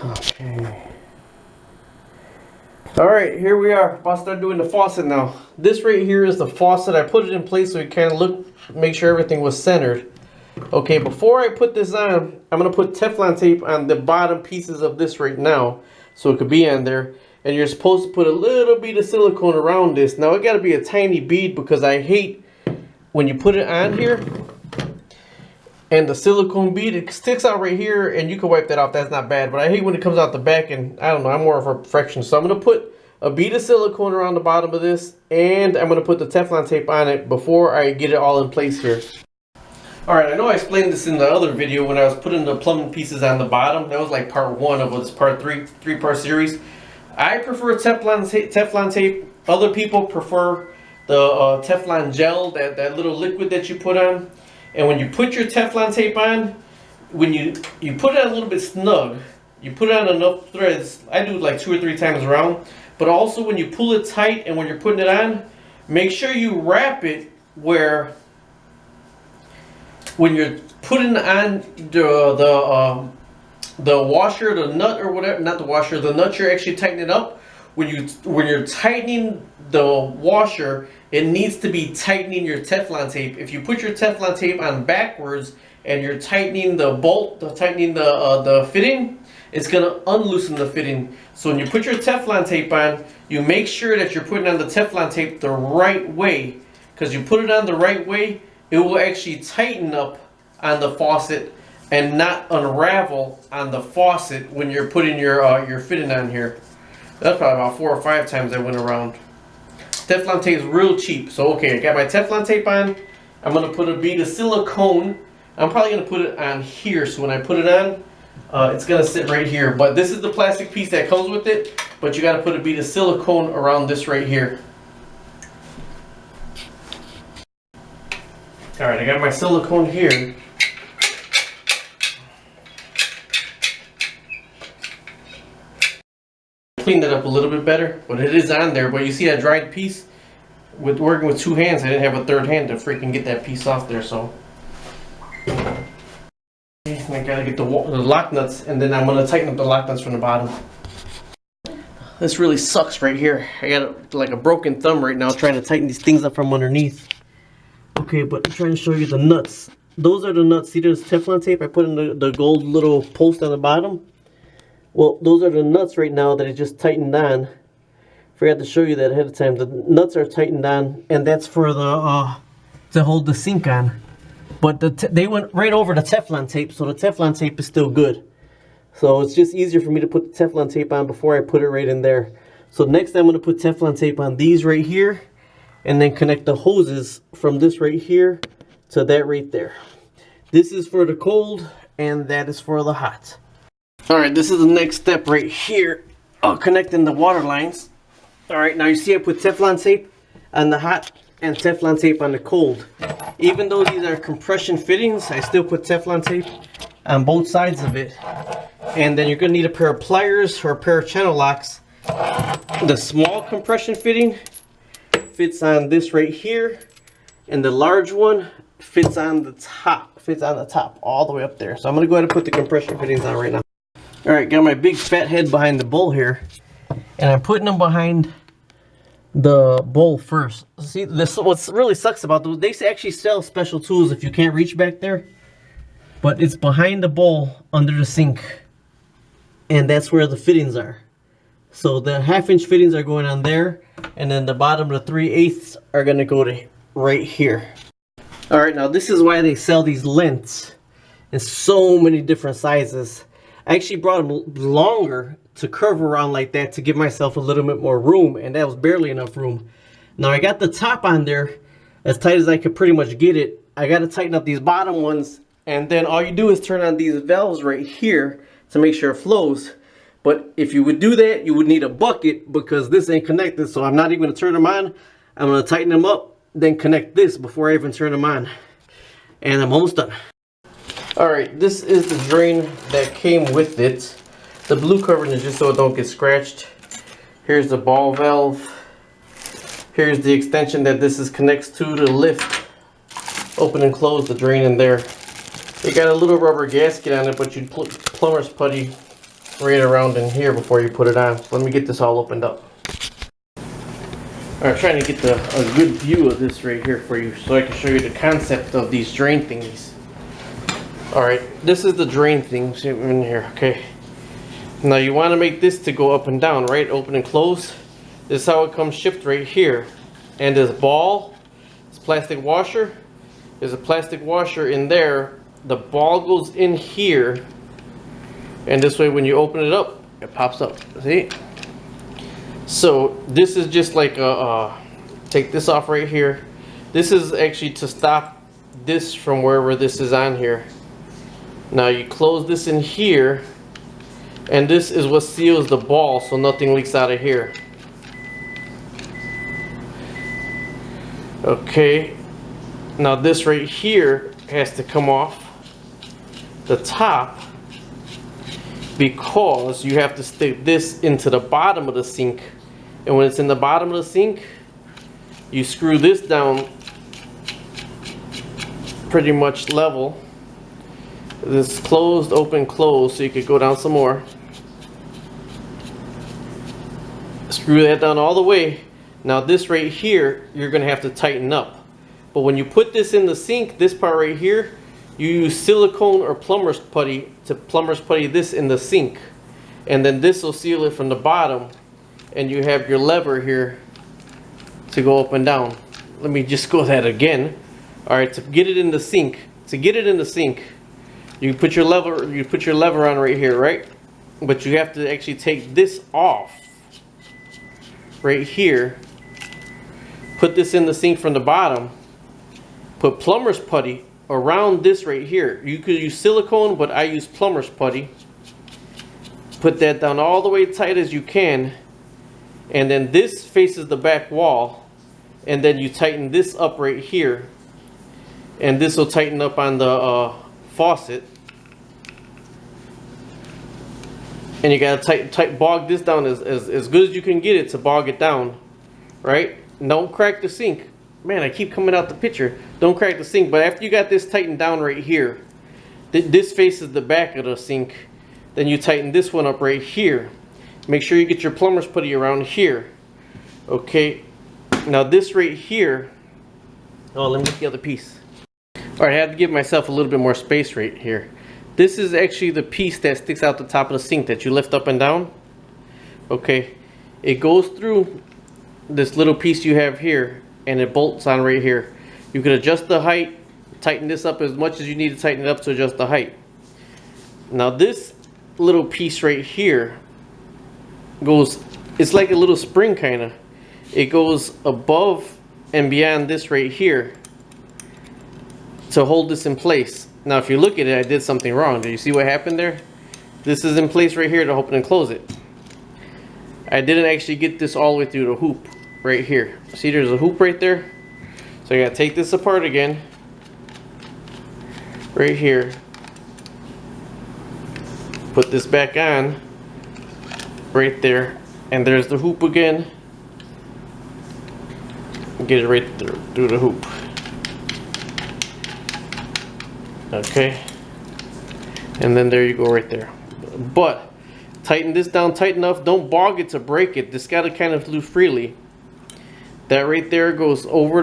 Okay. Alright, here we are. About to start doing the faucet now. This right here is the faucet. I put it in place so it kind of make sure everything was centered. Okay, before I put this on, I'm going to put Teflon tape on the bottom pieces of this right now, so it could be on there. And you're supposed to put a little bit of silicone around this. Now it got to be a tiny bead because I hate when you put it on here and the silicone bead, it sticks out right here, and you can wipe that off. That's not bad, but I hate when it comes out the back, and I don't know, I'm more of a perfectionist. So I'm going to put a bead of silicone around the bottom of this, and I'm going to put the Teflon tape on it before I get it all in place here. Alright, I know I explained this in the other video when I was putting the plumbing pieces on the bottom. That was like part 1 of this part 3-part series. I prefer Teflon tape. Other people prefer the Teflon gel, that little liquid that you put on. And when you put your Teflon tape on, when you put it on a little bit snug, you put it on enough threads. I do it like 2 or 3 times around. But also when you pull it tight and when you're putting it on, make sure you wrap it where when you're putting on the washer, the nut or whatever, not the washer, the nut, you're actually tightening it up. When you're tightening the washer, it needs to be tightening your Teflon tape. If you put your Teflon tape on backwards and you're tightening the bolt, tightening the fitting, it's gonna unloosen the fitting. So when you put your Teflon tape on, you make sure that you're putting on the Teflon tape the right way, because you put it on the right way, it will actually tighten up on the faucet and not unravel on the faucet when you're putting your fitting on here. That's probably about 4 or 5 times I went around. Teflon tape is real cheap. So okay, I got my Teflon tape on. I'm going to put a bead of silicone. I'm probably going to put it on here, so when I put it on, it's going to sit right here. But this is the plastic piece that comes with it, but you got to put a bead of silicone around this right here. Alright, I got my silicone here. Cleaned it up a little bit better, but it is on there. But you see that dried piece? With working with 2 hands, I didn't have a 3rd hand to freaking get that piece off there, so. I gotta get the lock nuts, and then I'm gonna tighten up the lock nuts from the bottom. This really sucks right here. I got like a broken thumb right now trying to tighten these things up from underneath. Okay, but I'm trying to show you the nuts. Those are the nuts. See, there's Teflon tape I put in the gold little post on the bottom. Well, those are the nuts right now that I just tightened on. Forgot to show you that ahead of time. The nuts are tightened on, and that's for the to hold the sink on. But they went right over the Teflon tape, so the Teflon tape is still good. So it's just easier for me to put the Teflon tape on before I put it right in there. So next I'm going to put Teflon tape on these right here, and then connect the hoses from this right here to that right there. This is for the cold, and that is for the hot. Alright, this is the next step right here, connecting the water lines. Alright, now you see I put Teflon tape on the hot and Teflon tape on the cold. Even though these are compression fittings, I still put Teflon tape on both sides of it. And then you're going to need a pair of pliers or a pair of channel locks. The small compression fitting fits on this right here, and the large one fits on the top, all the way up there. So I'm going to go ahead and put the compression fittings on right now. Alright, got my big fat head behind the bowl here, and I'm putting them behind the bowl first. See, this what really sucks about those, they actually sell special tools if you can't reach back there, but it's behind the bowl under the sink, and that's where the fittings are. So the 1/2-inch fittings are going on there, and then the bottom of the 3/8 are going to go to right here. Alright, now this is why they sell these lengths in so many different sizes. I actually brought them longer to curve around like that to give myself a little bit more room, and that was barely enough room. Now I got the top on there as tight as I could pretty much get it. I got to tighten up these bottom ones, and then all you do is turn on these valves right here to make sure it flows. But if you would do that, you would need a bucket because this ain't connected, so I'm not even going to turn them on. I'm going to tighten them up, then connect this before I even turn them on. And I'm almost done. Alright, this is the drain that came with it. The blue covering is just so it don't get scratched. Here's the ball valve. Here's the extension that this is connects to lift, open and close the drain in there. It got a little rubber gasket on it, but you plumber's putty right around in here before you put it on. So let me get this all opened up. Alright, trying to get a good view of this right here for you so I can show you the concept of these drain thingies. Alright, this is the drain thing in here, okay? Now you want to make this to go up and down, right? Open and close. This is how it comes shipped right here. And this ball, this plastic washer, there's a plastic washer in there. The ball goes in here. And this way when you open it up, it pops up. See? So this is just like take this off right here. This is actually to stop this from wherever this is on here. Now you close this in here, and this is what seals the ball so nothing leaks out of here. Okay, now this right here has to come off the top, because you have to stick this into the bottom of the sink. And when it's in the bottom of the sink, you screw this down pretty much level. This is closed, open, closed, so you could go down some more. Screw that down all the way. Now this right here, you're gonna have to tighten up. But when you put this in the sink, this part right here, you use silicone or plumber's putty to plumber's putty this in the sink. And then this will seal it from the bottom. And you have your lever here to go up and down. Let me just go that again. Alright, to get it in the sink, you put your lever on right here, right? But you have to actually take this off right here. Put this in the sink from the bottom. Put plumber's putty around this right here. You could use silicone, but I use plumber's putty. Put that down all the way tight as you can. And then this faces the back wall. And then you tighten this up right here. And this will tighten up on the faucet. And you gotta bog this down as good as you can get it to bog it down. Right? Don't crack the sink. Man, I keep coming out the picture. Don't crack the sink. But after you got this tightened down right here, this faces the back of the sink. Then you tighten this one up right here. Make sure you get your plumber's putty around here. Okay. Now this right here. Oh, let me get the other piece. Alright, I had to give myself a little bit more space right here. This is actually the piece that sticks out the top of the sink that you lift up and down. Okay. It goes through this little piece you have here, and it bolts on right here. You can adjust the height, tighten this up as much as you need to tighten it up to adjust the height. Now this little piece right here goes, it's like a little spring kind of. It goes above and beyond this right here to hold this in place. Now if you look at it, I did something wrong. Do you see what happened there? This is in place right here to open and close it. I didn't actually get this all the way through the hoop right here. See, there's a hoop right there. So I gotta take this apart again. Right here. Put this back on. Right there. And there's the hoop again. Get it right through the hoop. Okay. And then there you go right there. But tighten this down tight enough. Don't bog it to break it. This gotta kind of move freely. That right there goes over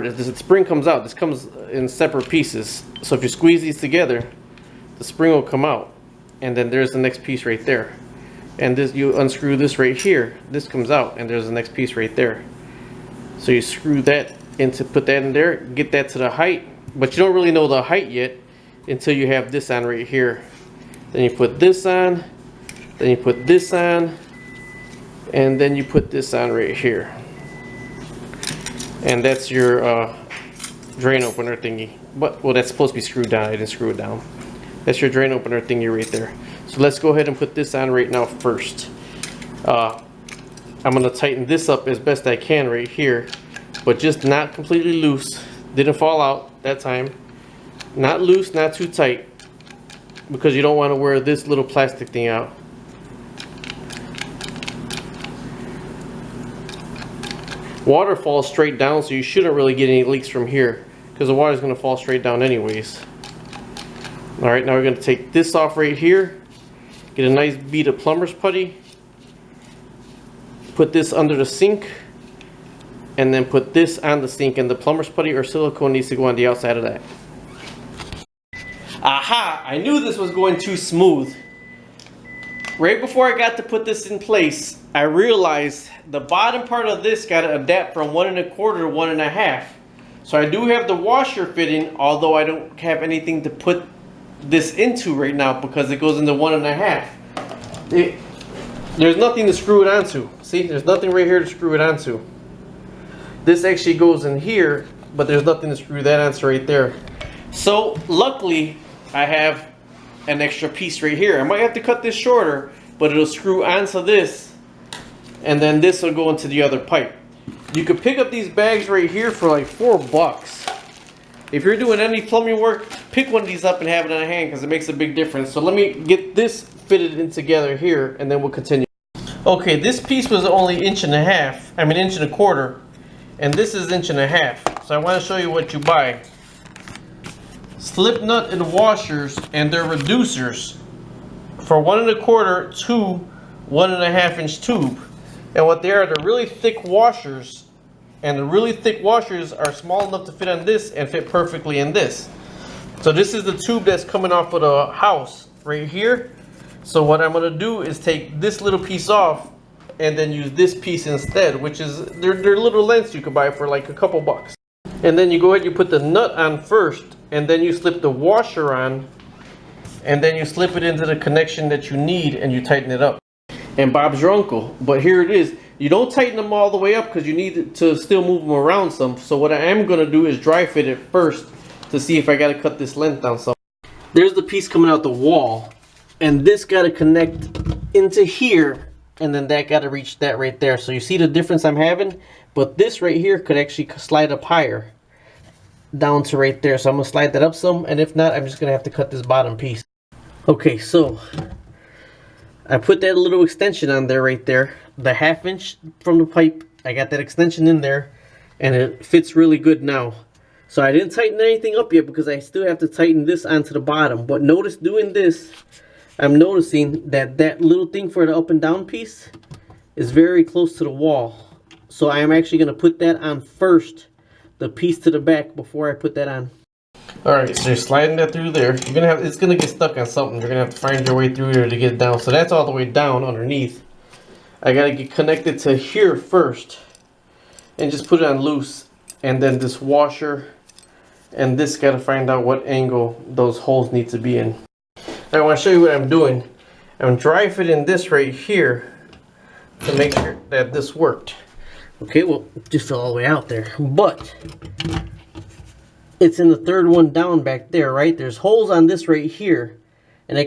this. The spring comes out. This comes in separate pieces. So if you squeeze these together, the spring will come out. And then there's the next piece right there. And this, you unscrew this right here. This comes out, and there's the next piece right there. So you screw that into, put that in there, get that to the height. But you don't really know the height yet until you have this on right here. Then you put this on. Then you put this on. And then you put this on right here. And that's your drain opener thingy. But, well, that's supposed to be screwed down. I didn't screw it down. That's your drain opener thingy right there. So let's go ahead and put this on right now first. I'm going to tighten this up as best I can right here. But just not completely loose. Didn't fall out that time. Not loose, not too tight. Because you don't want to wear this little plastic thing out. Water falls straight down, so you shouldn't really get any leaks from here. Because the water is going to fall straight down anyways. Alright, now we're going to take this off right here. Get a nice bead of plumber's putty. Put this under the sink. And then put this on the sink, and the plumber's putty or silicone needs to go on the outside of that. Aha! I knew this was going too smooth. Right before I got to put this in place, I realized the bottom part of this got to adapt from 1 1/4 to 1 1/2. So I do have the washer fitting, although I don't have anything to put this into right now because it goes into 1 1/2. There's nothing to screw it onto. See, there's nothing right here to screw it onto. This actually goes in here, but there's nothing to screw that onto right there. So luckily, I have an extra piece right here. I might have to cut this shorter, but it'll screw onto this, and then this will go into the other pipe. You could pick up these bags right here for like $4. If you're doing any plumbing work, pick one of these up and have it on hand because it makes a big difference. So let me get this fitted in together here, and then we'll continue. Okay, this piece was only 1 1/2. I mean 1 1/4. And this is 1 1/2. So I want to show you what you buy. Slip nut and washers and their reducers for 1 1/4 to 1 1/2 inch tube. And what they are, they're really thick washers. And the really thick washers are small enough to fit on this and fit perfectly in this. So this is the tube that's coming off of the house right here. So what I'm going to do is take this little piece off and then use this piece instead, which is they're little lengths you can buy for like a couple bucks. And then you go ahead, you put the nut on first, and then you slip the washer on, and then you slip it into the connection that you need, and you tighten it up. And Bob's your uncle, but here it is. You don't tighten them all the way up because you need to still move them around some. So what I am going to do is dry fit it first to see if I got to cut this length down some. There's the piece coming out the wall, and this got to connect into here. And then that got to reach that right there. So you see the difference I'm having? But this right here could actually slide up higher. Down to right there. So I'm going to slide that up some. And if not, I'm just going to have to cut this bottom piece. Okay, so I put that little extension on there right there. The 1/2 inch from the pipe. I got that extension in there. And it fits really good now. So I didn't tighten anything up yet because I still have to tighten this onto the bottom. But notice doing this, I'm noticing that that little thing for the up and down piece is very close to the wall. So I am actually going to put that on first, the piece to the back, before I put that on. Alright, so you're sliding that through there. You're gonna have, it's going to get stuck on something. You're going to have to find your way through here to get it down. So that's all the way down underneath. I got to get connected to here first and just put it on loose. And then this washer and this got to find out what angle those holes need to be in. I want to show you what I'm doing. I'm dry fitting this right here to make sure that this worked. Okay, well, it just fell all the way out there. But it's in the third one down back there, right? There's holes on this right here. And I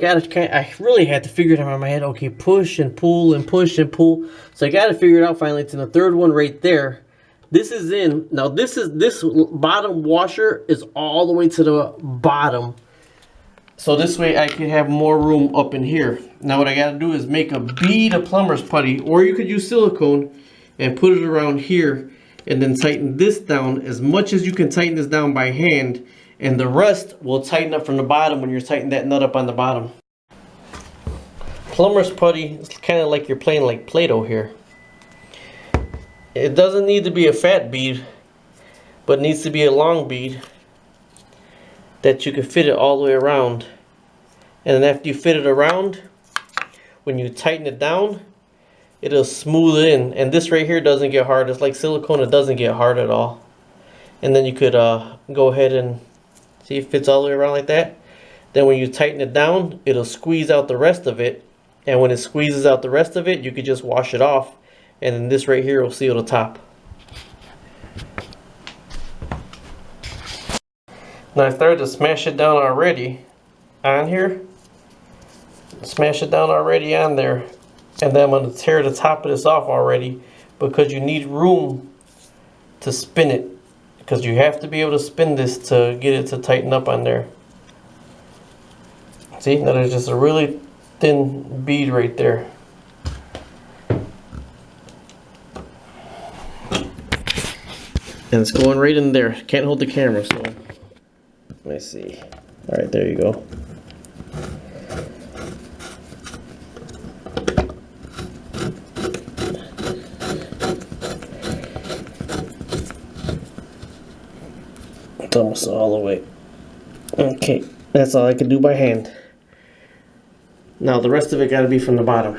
really had to figure it out in my head. Okay, push and pull and push and pull. So I got to figure it out finally. It's in the third one right there. This is in. Now this bottom washer is all the way to the bottom. So this way I can have more room up in here. Now what I got to do is make a bead of plumber's putty, or you could use silicone and put it around here and then tighten this down as much as you can tighten this down by hand, and the rest will tighten up from the bottom when you're tightening that nut up on the bottom. Plumber's putty is kind of like you're playing like Play-Doh here. It doesn't need to be a fat bead, but it needs to be a long bead that you can fit it all the way around. And then after you fit it around, when you tighten it down, it'll smooth it in. And this right here doesn't get hard. It's like silicone, it doesn't get hard at all. And then you could go ahead and see if it fits all the way around like that. Then when you tighten it down, it'll squeeze out the rest of it. And when it squeezes out the rest of it, you could just wash it off. And then this right here will seal the top. Now I started to smash it down already on here. Smash it down already on there. And then I'm going to tear the top of this off already, because you need room to spin it. Because you have to be able to spin this to get it to tighten up on there. See, now there's just a really thin bead right there. And it's going right in there. Can't hold the camera, so let me see. Alright, there you go. almost all the way. Okay, that's all I can do by hand. Now the rest of it got to be from the bottom.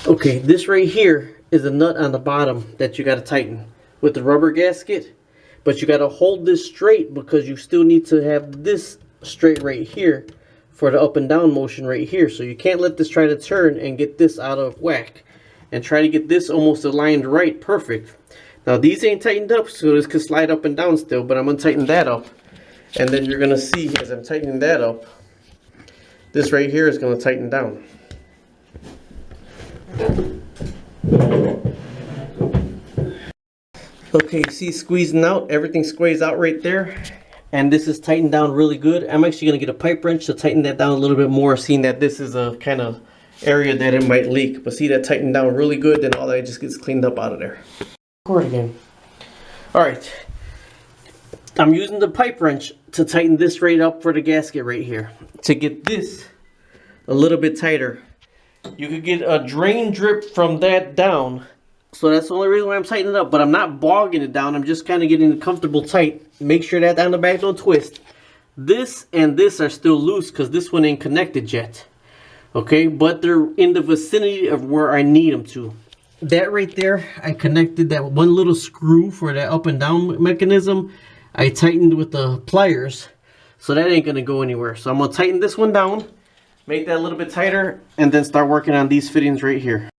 Okay, this right here is a nut on the bottom that you got to tighten with the rubber gasket, but you got to hold this straight because you still need to have this straight right here for the up and down motion right here. So you can't let this try to turn and get this out of whack, and try to get this almost aligned right, perfect. Now these ain't tightened up, so this could slide up and down still, but I'm gonna tighten that up, and then you're gonna see as I'm tightening that up, this right here is gonna tighten down. Okay, see, squeezing out, everything squeezed out right there, and this is tightened down really good. I'm actually going to get a pipe wrench to tighten that down a little bit more, seeing that this is a kind of area that it might leak. But see, that tightened down really good, then all that just gets cleaned up out of there. Record again. Alright, I'm using the pipe wrench to tighten this right up for the gasket right here, to get this a little bit tighter. You could get a drain drip from that down, so that's the only reason why I'm tightening it up, but I'm not bogging it down. I'm just kind of getting it comfortable tight. Make sure that down the back don't twist. This and this are still loose because this one ain't connected yet. Okay, but they're in the vicinity of where I need them to. That right there, I connected that one little screw for that up and down mechanism. I tightened with the pliers, so that ain't gonna go anywhere. So I'm gonna tighten this one down, make that a little bit tighter, and then start working on these fittings right here.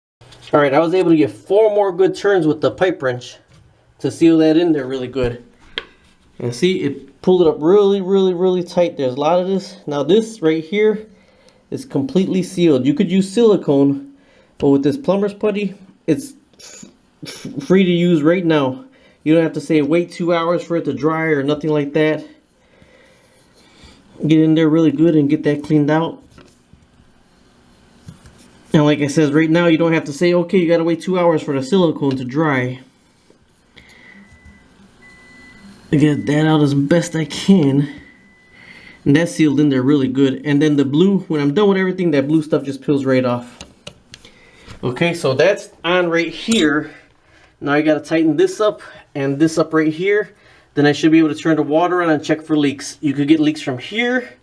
Alright, I was able to get 4 more good turns with the pipe wrench to seal that in there really good. And see, it pulled it up really tight. There's a lot of this. Now this right here is completely sealed. You could use silicone, but with this plumber's putty, it's free to use right now. You don't have to say wait 2 hours for it to dry or nothing like that. Get in there really good and get that cleaned out. And like I said, right now you don't have to say, okay, you gotta wait 2 hours for the silicone to dry. I get that out as best I can. And that's sealed in there really good. And then the blue, when I'm done with everything, that blue stuff just peels right off. Okay, so that's on right here. Now I gotta tighten this up and this up right here. Then I should be able to turn the water on and check for leaks. You could get leaks from here,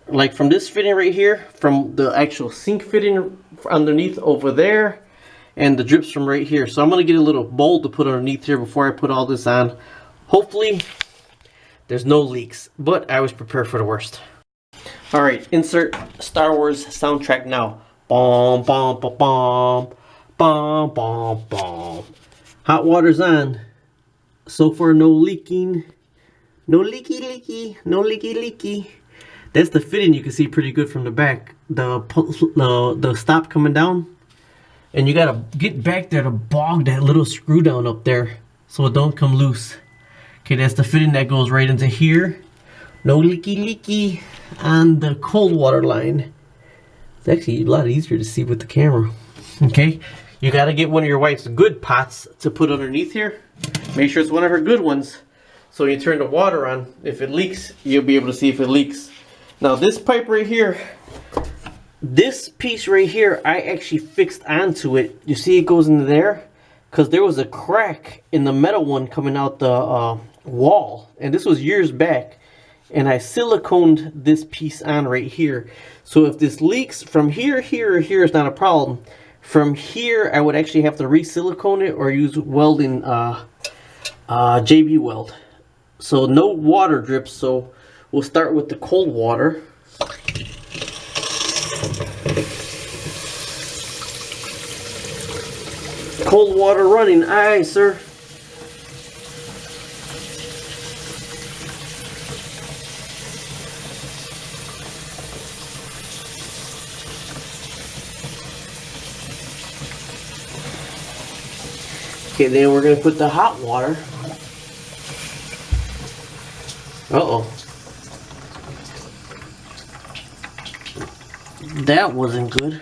like from this fitting right here, from the actual sink fitting underneath over there, and the drips from right here. So I'm going to get a little bowl to put underneath here before I put all this on. Hopefully there's no leaks, but I was prepared for the worst. Alright, insert Star Wars soundtrack now. Bom, bom, bom, bom, bom, bom, bom. Hot water's on. So far no leaking. No leaky. That's the fitting. You can see pretty good from the back. The stop coming down, and you gotta get back there to bog that little screw down up there so it don't come loose. Okay, that's the fitting that goes right into here. No leaky on the cold water line. It's actually a lot easier to see with the camera. Okay, you gotta get one of your wife's good pots to put underneath here. Make sure it's one of her good ones, so when you turn the water on, if it leaks, you'll be able to see if it leaks. Now this pipe right here, this piece right here, I actually fixed onto it. You see it goes into there? Because there was a crack in the metal one coming out the wall. And this was years back. And I siliconed this piece on right here. So if this leaks from here, or here is not a problem. From here, I would actually have to re-silicone it or use welding, JB weld. So no water drips, so we'll start with the cold water. Cold water running, aye, sir. Okay, then we're going to put the hot water. Uh-oh. That wasn't good.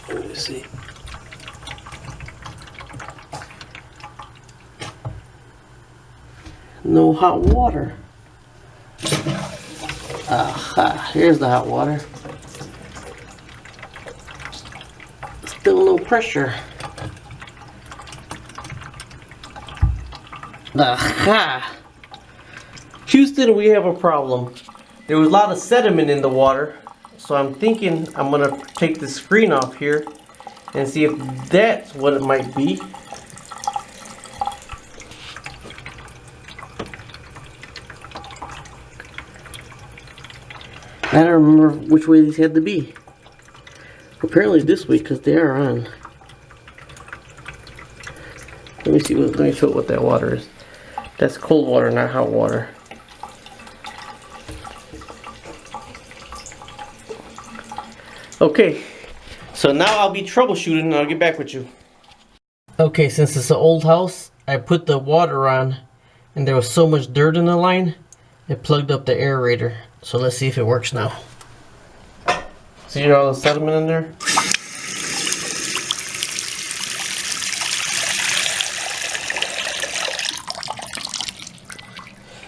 Let me see. No hot water. Aha, here's the hot water. Still no pressure. Aha! Houston, we have a problem. There was a lot of sediment in the water, so I'm thinking I'm gonna take the screen off here and see if that's what it might be. I don't remember which way these had to be. Apparently this way, because they are on. Let me see. Let me show what that water is. That's cold water, not hot water. Okay, so now I'll be troubleshooting and I'll get back with you. Okay, since it's an old house, I put the water on and there was so much dirt in the line, it plugged up the aerator. So let's see if it works now. See all the sediment in there?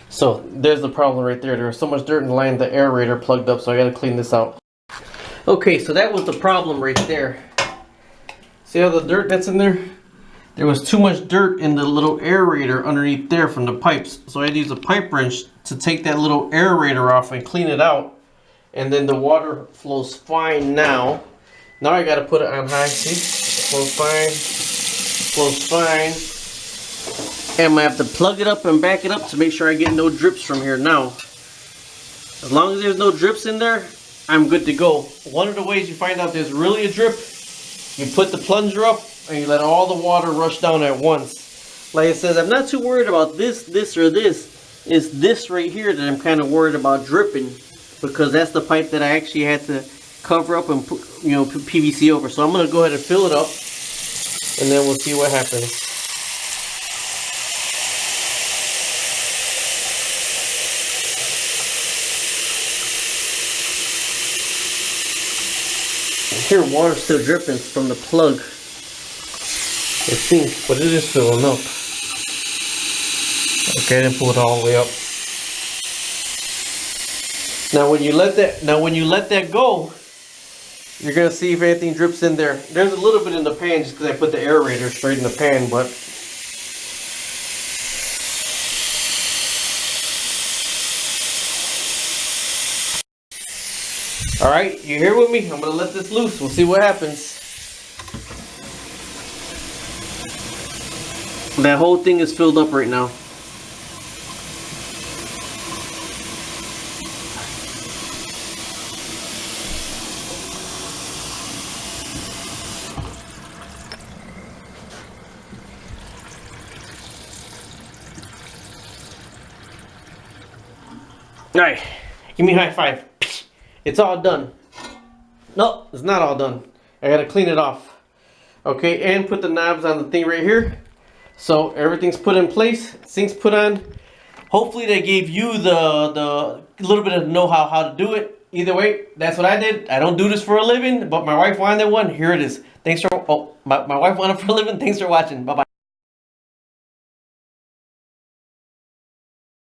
So there's the problem right there. There was so much dirt in the line, the aerator plugged up, so I gotta clean this out. Okay, so that was the problem right there. See all the dirt that's in there? There was too much dirt in the little aerator underneath there from the pipes. So I had to use a pipe wrench to take that little aerator off and clean it out. And then the water flows fine now. Now I gotta put it on high, see? Flows fine, flows fine. And I'm gonna have to plug it up and back it up to make sure I get no drips from here now. As long as there's no drips in there, I'm good to go. One of the ways you find out there's really a drip, you put the plunger up and you let all the water rush down at once. Like it says, I'm not too worried about this, this, or this. It's this right here that I'm kind of worried about dripping, because that's the pipe that I actually had to cover up and put, put PVC over. So I'm gonna go ahead and fill it up, and then we'll see what happens. I hear water still dripping from the plug. I think, but it is filling up. Okay, I didn't pull it all the way up. Now when you let that go, you're gonna see if anything drips in there. There's a little bit in the pan just because I put the aerator straight in the pan, but alright, you here with me? I'm gonna let this loose. We'll see what happens. That whole thing is filled up right now. Alright, give me a high five. It's all done. No, it's not all done. I gotta clean it off. Okay, and put the knobs on the thing right here. So everything's put in place, sink's put on. Hopefully they gave you the little bit of know-how how to do it. Either way, that's what I did. I don't do this for a living, but my wife wanted one. Here it is. Thanks for, my wife wanted it for a living. Thanks for watching. Bye-bye.